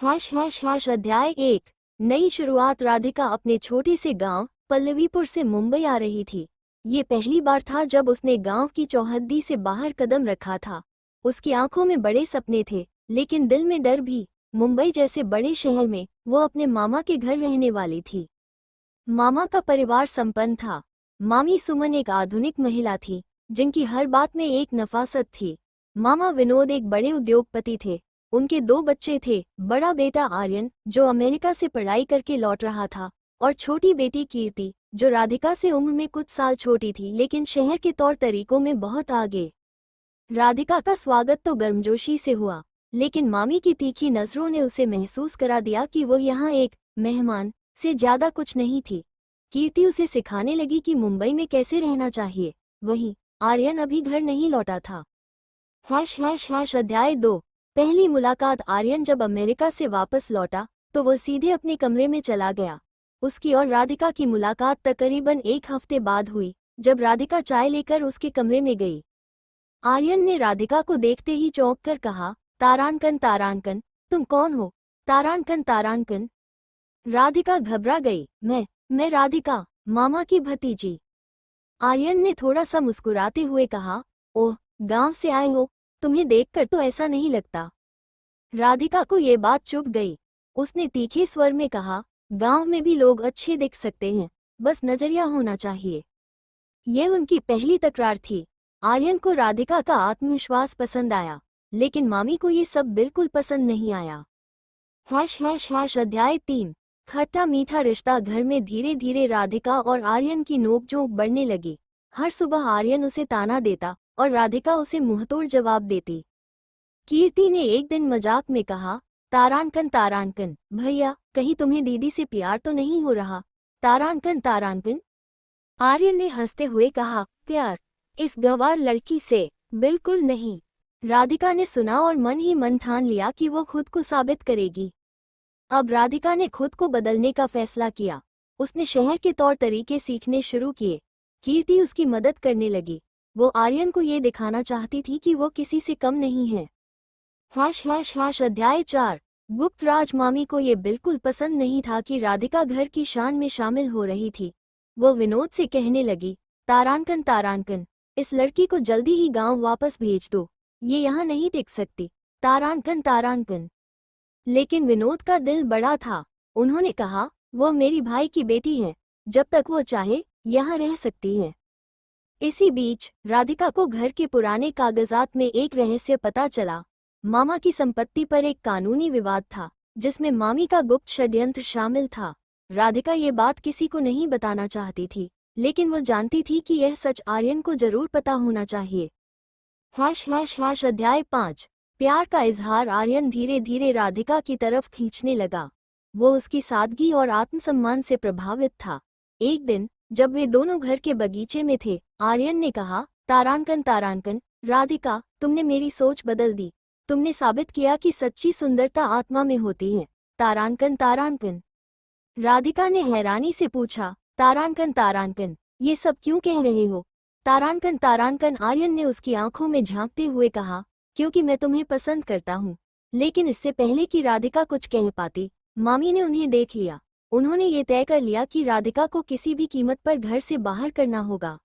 अध्याय 1। नई शुरुआत। राधिका अपने छोटे से गांव पल्लवीपुर से मुंबई आ रही थी। ये पहली बार था जब उसने गांव की चौहद्दी से बाहर कदम रखा था। उसकी आंखों में बड़े सपने थे, लेकिन दिल में डर भी। मुंबई जैसे बड़े शहर में वो अपने मामा के घर रहने वाली थी। मामा का परिवार संपन्न था। मामी सुमन एक आधुनिक महिला थी, जिनकी हर बात में एक नफासत थी। मामा विनोद एक बड़े उद्योगपति थे। उनके 2 बच्चे थे, बड़ा बेटा आर्यन जो अमेरिका से पढ़ाई करके लौट रहा था, और छोटी बेटी कीर्ति जो राधिका से उम्र में कुछ साल छोटी थी लेकिन शहर के तौर तरीकों में बहुत आगे। राधिका का स्वागत तो गर्मजोशी से हुआ, लेकिन मामी की तीखी नजरों ने उसे महसूस करा दिया कि वो यहाँ एक मेहमान से ज्यादा कुछ नहीं थी। कीर्ति उसे सिखाने लगी कि मुंबई में कैसे रहना चाहिए। वहीं आर्यन अभी घर नहीं लौटा था। अध्याय 2। पहली मुलाकात। आर्यन जब अमेरिका से वापस लौटा तो वो सीधे अपने कमरे में चला गया। उसकी और राधिका की मुलाकात तकरीबन 1 हफ्ते बाद हुई, जब राधिका चाय लेकर उसके कमरे में गई। आर्यन ने राधिका को देखते ही चौंक कर कहा, तारांकन तारांकन, तुम कौन हो? तारांकन तारांकन। राधिका घबरा गई। मैं राधिका, मामा की भतीजी। आर्यन ने थोड़ा सा मुस्कुराते हुए कहा, ओह, गांव से आए हो? तुम्हें देखकर तो ऐसा नहीं लगता। राधिका को ये बात चुभ गई। उसने तीखे स्वर में कहा, गांव में भी लोग अच्छे दिख सकते हैं, बस नजरिया होना चाहिए। ये उनकी पहली तकरार थी। आर्यन को राधिका का आत्मविश्वास पसंद आया, लेकिन मामी को ये सब बिल्कुल पसंद नहीं आया। अध्याय 3। खट्टा मीठा रिश्ता। घर में धीरे धीरे राधिका और आर्यन की नोकझोंक बढ़ने लगी। हर सुबह आर्यन उसे ताना देता और राधिका उसे मुंहतोड़ जवाब देती। कीर्ति ने एक दिन मजाक में कहा, तारांकन तारांकन, भैया कहीं तुम्हें दीदी से प्यार तो नहीं हो रहा? तारांकन तारांकन। आर्यन ने हंसते हुए कहा, प्यार इस गंवार लड़की से? बिल्कुल नहीं। राधिका ने सुना और मन ही मन ठान लिया कि वो खुद को साबित करेगी। अब राधिका ने खुद को बदलने का फैसला किया। उसने शहर के तौर तरीके सीखने शुरू किए। कीर्ति उसकी मदद करने लगी। वो आर्यन को ये दिखाना चाहती थी कि वो किसी से कम नहीं है। अध्याय 4। गुप्त राज। मामी को ये बिल्कुल पसंद नहीं था कि राधिका घर की शान में शामिल हो रही थी। वो विनोद से कहने लगी, तारांकन तारांकन, इस लड़की को जल्दी ही गांव वापस भेज दो, ये यहाँ नहीं टिक सकती। तारांकन तारांकन। लेकिन विनोद का दिल बड़ा था। उन्होंने कहा, वो मेरी भाई की बेटी है, जब तक वो चाहे यहाँ रह सकती है। इसी बीच राधिका को घर के पुराने कागजात में एक रहस्य पता चला। मामा की संपत्ति पर एक कानूनी विवाद था, जिसमें मामी का गुप्त षड्यंत्र शामिल था। राधिका ये बात किसी को नहीं बताना चाहती थी, लेकिन वो जानती थी कि यह सच आर्यन को जरूर पता होना चाहिए। अध्याय 5। प्यार का इजहार। आर्यन धीरे धीरे राधिका की तरफ खींचने लगा। वो उसकी सादगी और आत्मसम्मान से प्रभावित था। एक दिन जब वे दोनों घर के बगीचे में थे, आर्यन ने कहा, तारांकन तारांकन, राधिका तुमने मेरी सोच बदल दी। तुमने साबित किया कि सच्ची सुंदरता आत्मा में होती है। तारांकन तारांकन। राधिका ने हैरानी से पूछा, तारांकन तारांकन, ये सब क्यों कह रहे हो? तारांकन तारांकन। आर्यन ने उसकी आंखों में झांकते हुए कहा, क्योंकि मैं तुम्हें पसंद करता हूँ। लेकिन इससे पहले कि राधिका कुछ कह पाती, मामी ने उन्हें देख लिया। उन्होंने ये तय कर लिया कि राधिका को किसी भी कीमत पर घर से बाहर करना होगा।